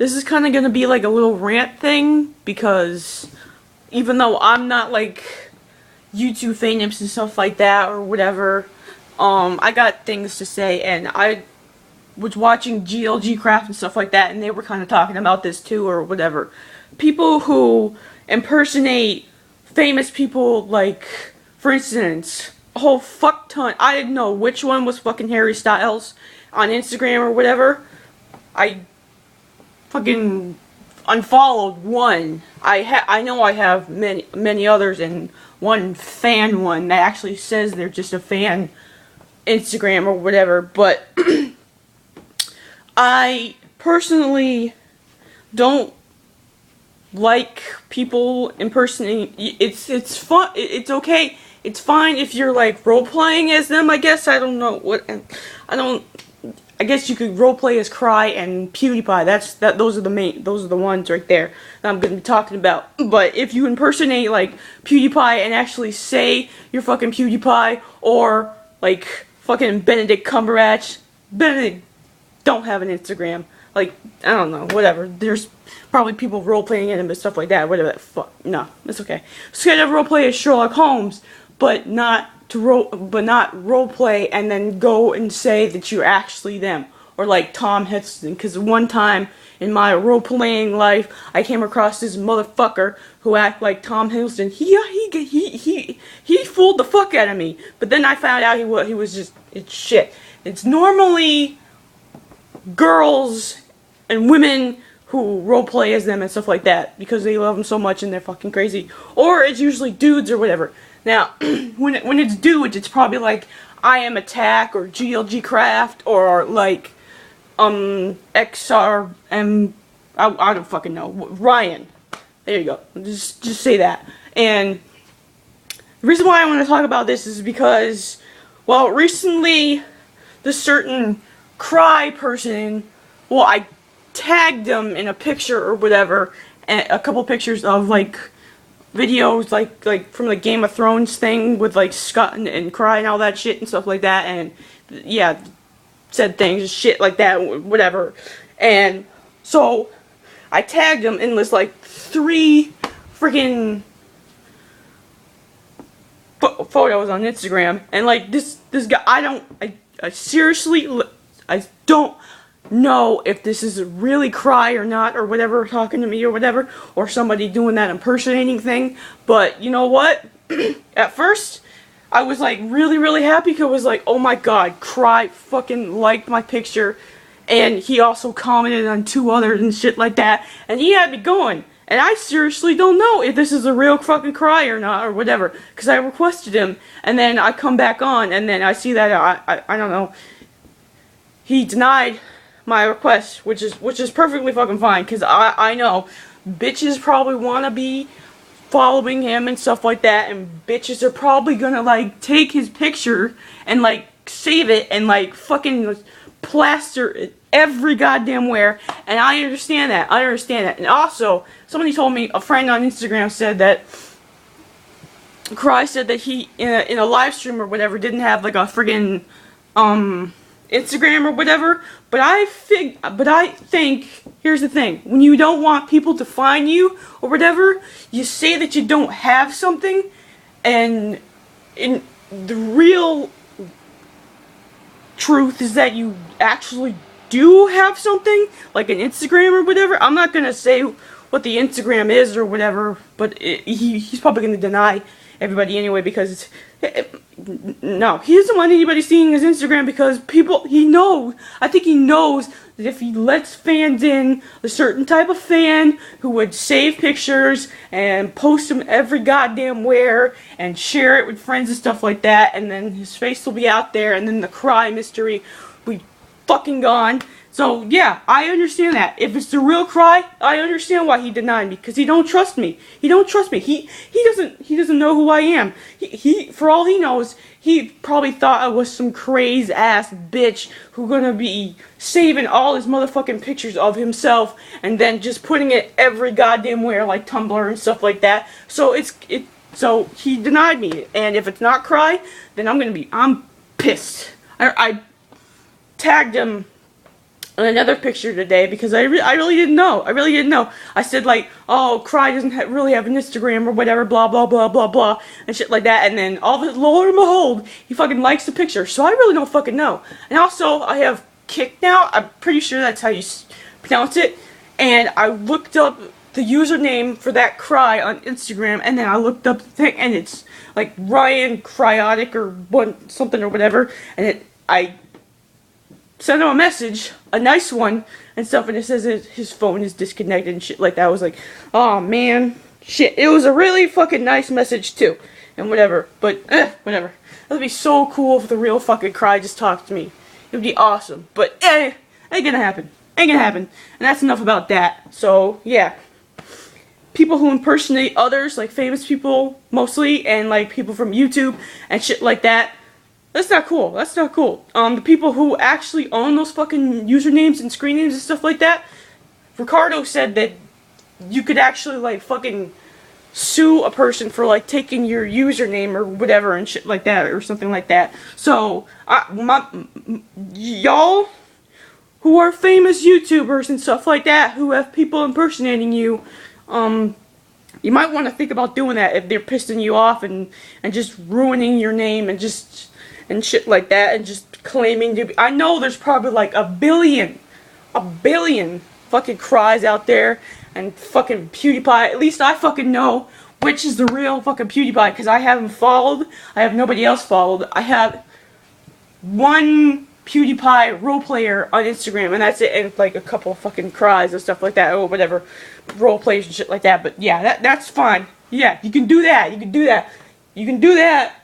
this is kind of gonna be like a little rant thing, because even though I'm not like YouTube famous and stuff like that or whatever, I got things to say, and I was watching GLG Craft and stuff like that, and they were kind of talking about this too or whatever. People who impersonate famous people, like, for instance, a whole fuck ton. I didn't know which one was fucking Harry Styles on Instagram or whatever. I fucking unfollowed one. I know I have many others, and one fan one that actually says they're just a fan Instagram or whatever, but I personally don't like people impersonating. It's fun. It's okay. It's fine if you're like role playing as them. I guess I don't know what. I guess you could role play as Cry and PewDiePie. Those are the ones right there that I'm gonna be talking about. But if you impersonate like PewDiePie and actually say you're fucking PewDiePie, or like fucking Benedict Cumberbatch, Benedict don't have an Instagram. Like, I don't know, whatever. There's probably people role-playing it and stuff like that. Whatever that fuck. No, it's okay. So you role-play as Sherlock Holmes, but not role-play and then go and say that you're actually them. Or like Tom Hiddleston. Because one time in my role-playing life, I came across this motherfucker who acted like Tom Hiddleston. He fooled the fuck out of me. But then I found out he was just, it's shit. It's normally girls and women who roleplay as them and stuff like that because they love them so much and they're fucking crazy. Or it's usually dudes or whatever. Now, when it's dudes, it's probably like I Am Attack or GLG Craft or like XRM. I don't fucking know. Ryan. There you go. Just say that. And the reason why I want to talk about this is because, well, recently this certain Cry person, well, I tagged them in a picture or whatever, and a couple pictures of like videos like from the Game of Thrones thing with like Scott and Cry and all that shit and stuff like that, and yeah, said things, shit like that, whatever. And so I tagged them in this like 3 freaking photos on Instagram, and like this guy, I seriously, I don't know if this is really Cry or not, or whatever, talking to me or whatever, or somebody doing that impersonating thing. But you know what? At first, I was like really happy because I was like, oh my god, Cry fucking liked my picture, and he also commented on 2 others and shit like that, and he had me going. And I seriously don't know if this is a real fucking Cry or not, or whatever, because I requested him, and then I come back on, and then I see that I don't know, he denied my request, which is perfectly fucking fine, because I know bitches probably want to be following him and stuff like that, and bitches are probably gonna like take his picture and like save it and like fucking plaster it every goddamn where, and I understand that. And also, somebody told me, a friend on Instagram said that Cry said that he in a live stream or whatever didn't have like a friggin' Instagram or whatever, but I think here's the thing: when you don't want people to find you or whatever, you say that you don't have something, and in the real truth is that you actually do have something, like an Instagram or whatever. I'm not gonna say what the Instagram is or whatever, but he's probably gonna deny everybody anyway, because no, he doesn't want anybody seeing his Instagram, because I think he knows that if he lets fans in, a certain type of fan who would save pictures and post them every goddamn where and share it with friends and stuff like that, and then his face will be out there, and then the Cry mystery will be fucking gone. So yeah, I understand that. If it's the real Cry, I understand why he denied me, because he don't trust me. He doesn't know who I am. He for all he knows, he probably thought I was some crazy ass bitch who gonna be saving all his motherfucking pictures of himself and then just putting it every goddamn where, like Tumblr and stuff like that. So so he denied me, and if it's not Cry, then I'm pissed. I tagged him on another picture today because I really didn't know. I really didn't know. I said like, oh, Cry doesn't really have an Instagram or whatever, blah blah blah blah blah, and shit like that. And then all of it, lo and behold, he fucking likes the picture. So I really don't fucking know. And also, I have Kick now. I'm pretty sure that's how you pronounce it. And I looked up the username for that Cry on Instagram, and then I looked up the thing, and it's like Ryan Cryotic or something or whatever. And I sent him a message, a nice one, and stuff, and it says that his phone is disconnected and shit like that. I was like, oh man, shit. It was a really fucking nice message too, and whatever. But whatever. That'd be so cool if the real fucking Cry just talked to me. It would be awesome. But ain't gonna happen. Ain't gonna happen. And that's enough about that. So yeah. People who impersonate others, like famous people mostly, and like people from YouTube and shit like that. That's not cool. That's not cool. The people who actually own those fucking usernames and screen names and stuff like that, Ricardo said that you could actually like fucking sue a person for like taking your username or whatever and shit like that or something like that. So, y'all who are famous YouTubers and stuff like that who have people impersonating you, you might want to think about doing that if they're pissing you off and just ruining your name and shit like that and just claiming to be. I know there's probably like a billion fucking Cries out there and fucking PewDiePie. At least I fucking know which is the real fucking PewDiePie because I haven't followed. I have nobody else followed. I have one PewDiePie role player on Instagram, and that's it, and like a couple of fucking Cries and stuff like that, or whatever, role players and shit like that. But yeah, that's fine. Yeah, you can do that. You can do that. You can do that.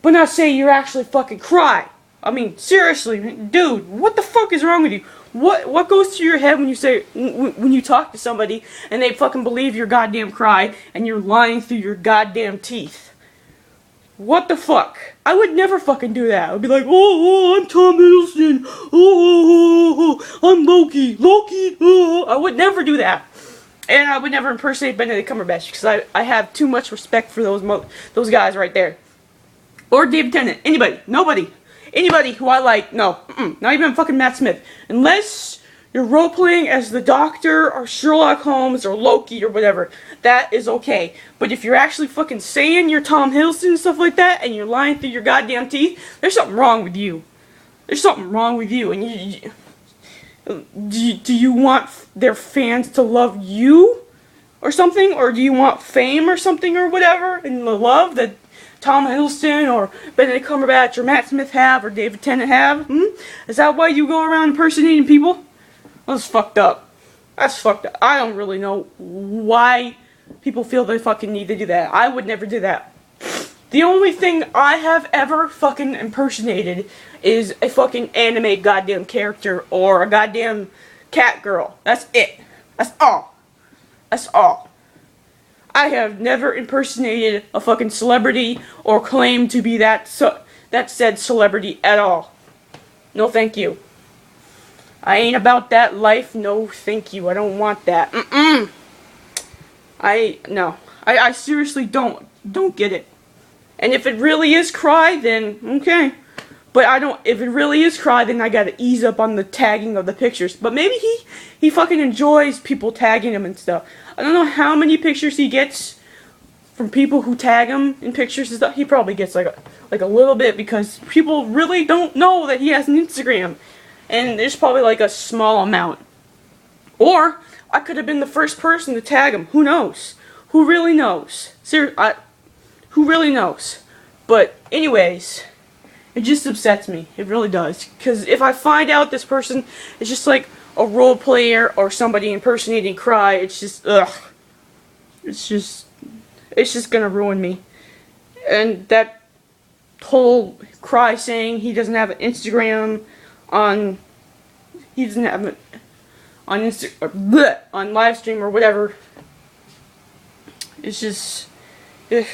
But not say you're actually fucking Cry. I mean, seriously, dude, what the fuck is wrong with you? What goes through your head when you say when you talk to somebody and they fucking believe you're goddamn Cry and you're lying through your goddamn teeth? What the fuck? I would never fucking do that. I would be like, oh, I'm Tom Hiddleston. Oh, I'm Loki. Oh. I would never do that. And I would never impersonate Benedict Cumberbatch because I have too much respect for those guys right there. Or David Tennant. Anybody. Nobody. Anybody who I like. No. Not even fucking Matt Smith. Unless you're role-playing as the Doctor or Sherlock Holmes or Loki or whatever. That is okay. But if you're actually fucking saying you're Tom Hiddleston and stuff like that and you're lying through your goddamn teeth, there's something wrong with you. There's something wrong with you. And do you want their fans to love you or something? Or do you want fame or something or whatever? And the love that Tom Hiddleston or Benedict Cumberbatch or Matt Smith have or David Tennant have? Is that why you go around impersonating people? That's fucked up. That's fucked up. I don't really know why people feel they fucking need to do that. I would never do that. The only thing I have ever fucking impersonated is a fucking anime goddamn character or a goddamn cat girl. That's it. That's all. That's all. I have never impersonated a fucking celebrity or claimed to be that said celebrity at all. No thank you. I ain't about that life. No thank you. I don't want that. No. I seriously don't get it. And if it really is Cry, then okay. But if it really is Cry, then I gotta ease up on the tagging of the pictures. But maybe he fucking enjoys people tagging him and stuff. I don't know how many pictures he gets from people who tag him in pictures and stuff. He probably gets like a little bit because people really don't know that he has an Instagram. And there's probably like a small amount. Or I could have been the first person to tag him. Who knows? Who really knows? Who really knows? But anyways, it just upsets me. It really does. Because if I find out this person is just like a role player or somebody impersonating Cry, it's just, ugh. It's just gonna ruin me. And that whole Cry saying he doesn't have an Instagram on live stream or whatever. It's just, ugh.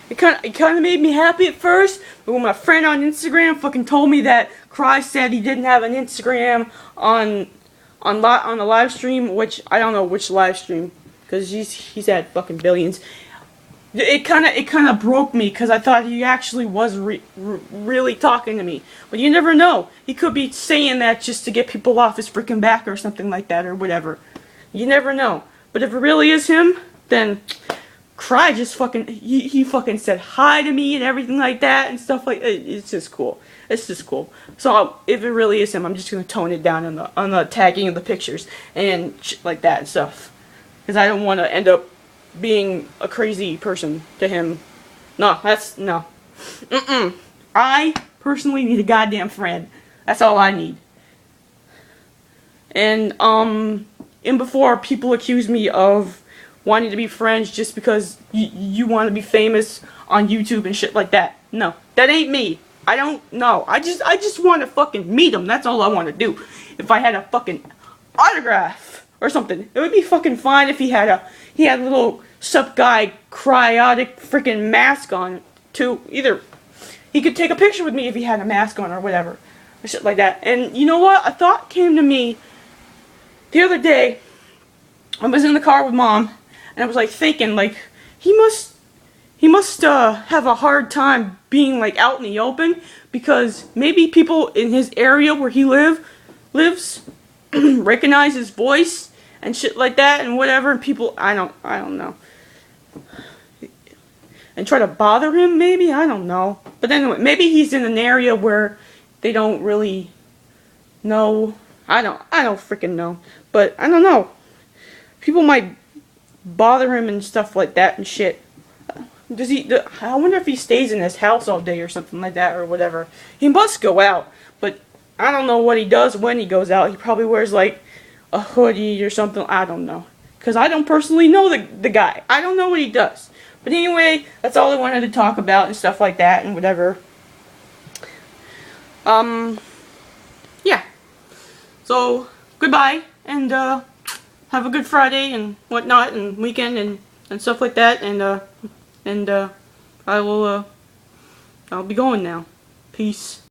It kind of made me happy at first, but when my friend on Instagram fucking told me that Cry said he didn't have an Instagram on the live stream, which I don't know which live stream, because he's had fucking billions. it kind of broke me because I thought he actually was really talking to me. But you never know. He could be saying that just to get people off his freaking back or something like that or whatever. You never know. But if it really is him, then Cry just fucking he fucking said hi to me and everything like that and stuff like that. It's just cool. It's just cool. So if it really is him, I'm just gonna tone it down on the tagging of the pictures and shit like that and stuff. Because I don't want to end up being a crazy person to him. No, that's no. I personally need a goddamn friend. That's all I need. And before people accuse me of wanting to be friends just because you want to be famous on YouTube and shit like that. No, that ain't me. I don't know. I just want to fucking meet him. That's all I want to do. If I had a fucking autograph or something, it would be fucking fine if he had a little sup guy cryotic freaking mask on too. Either he could take a picture with me if he had a mask on or whatever, or shit like that. And you know what? A thought came to me the other day. I was in the car with Mom, and I was like thinking, like, he must have a hard time being like out in the open, because maybe people in his area where he lives recognize his voice and shit like that and whatever, and people I don't know, and try to bother him, maybe, I don't know. But anyway, maybe he's in an area where they don't really know. I don't freaking know, but I don't know. People might bother him and stuff like that and shit. I wonder if he stays in his house all day or something like that or whatever. He must go out, but I don't know what he does when he goes out. He probably wears like a hoodie or something. I don't know, because I don't personally know the guy. I don't know what he does. But anyway, that's all I wanted to talk about and stuff like that and whatever. Yeah. So goodbye, and have a good Friday and whatnot and weekend and stuff like that, and I'll be going now. Peace.